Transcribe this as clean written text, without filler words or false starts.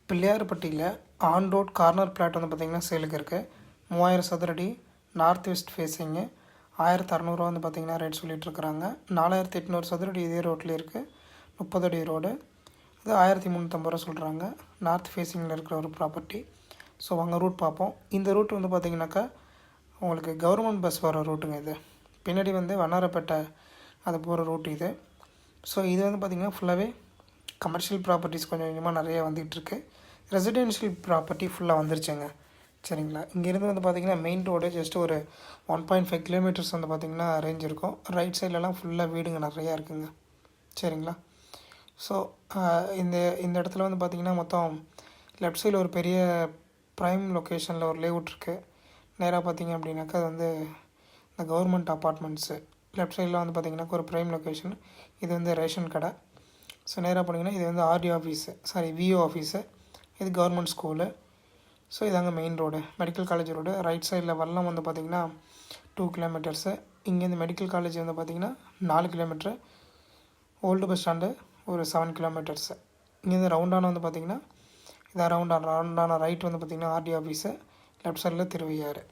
பிள்ளையார்பட்டியில் on road corner plot வந்து பார்த்திங்கன்னா சேலுக்கு இருக்குது. 3000 சதுரடி நார்த் வெஸ்ட் ஃபேஸிங்கு. 1600 வந்து பார்த்திங்கன்னா ரேட் சொல்லிகிட்ருக்குறாங்க. 4800 சதுரடி இதே ரோட்டில் இருக்குது. 30 அடி ரோடு. இது 1350 சொல்கிறாங்க. நார்த் ஃபேஸிங்கில் இருக்கிற ஒரு ப்ராப்பர்ட்டி. ஸோ வாங்க ரூட் பார்ப்போம். இந்த ரூட் வந்து பார்த்திங்கனாக்கா உங்களுக்கு கவர்மெண்ட் பஸ் வர ரூட்டுங்க. இது பின்னாடி வந்து வண்ணாரப்பேட்டை அது போகிற ரூட் இது. ஸோ இது வந்து பார்த்திங்கன்னா ஃபுல்லாகவே கமர்ஷியல் ப்ராப்பர்ட்டிஸ் கொஞ்சம் கொஞ்சமாக நிறைய வந்துகிட்ருக்கு. ரெசிடென்ஷியல் ப்ராப்பர்ட்டி ஃபுல்லாக வந்துருச்சுங்க. சரிங்களா. இங்கேருந்து வந்து பார்த்திங்கன்னா மெயின் ரோடு ஜஸ்ட் ஒரு 1.5 கிலோமீட்டர்ஸ் வந்து பார்த்திங்கன்னா ரேஞ்ச் இருக்கும். ரைட் சைட்லலாம் ஃபுல்லாக வீடுங்க நிறையா இருக்குங்க. சரிங்களா. ஸோ இந்த இந்த இடத்துல வந்து பார்த்திங்கன்னா மொத்தம் லெஃப்ட் சைடில் ஒரு பெரிய ப்ரைம் லொக்கேஷனில் ஒரு லேஅவுட் இருக்குது. நேராக பார்த்திங்க அப்படின்னாக்கா அது வந்து இந்த கவர்மெண்ட் அப்பார்ட்மெண்ட்ஸு. லெஃப்ட் சைடில் வந்து பார்த்திங்கனாக்கா ஒரு ப்ரைம் லொக்கேஷன். இது வந்து ரேஷன் கடை. ஸோ நேராக போனீங்கன்னா இது வந்து ஆர்டி ஆஃபீஸு, விஓ ஆஃபீஸு. இது கவர்மெண்ட் ஸ்கூலு. ஸோ இதாங்க main road, medical college road. Right சைடில் வல்லம் வந்து பார்த்திங்கன்னா 2 கிலோமீட்டர்ஸு. இங்கேருந்து மெடிக்கல் காலேஜ் வந்து பார்த்திங்கன்னா 4 கிலோமீட்ரு. ஓல்டு பஸ் ஸ்டாண்டு ஒரு 7 கிலோமீட்டர்ஸு. இங்கேருந்து ரவுண்டான வந்து பார்த்திங்கன்னா இதான் ரவுண்டான ரைட் வந்து பார்த்திங்கன்னா ஆர்டி ஆஃபீஸு. லெஃப்ட் சைடில் திருவையாறு.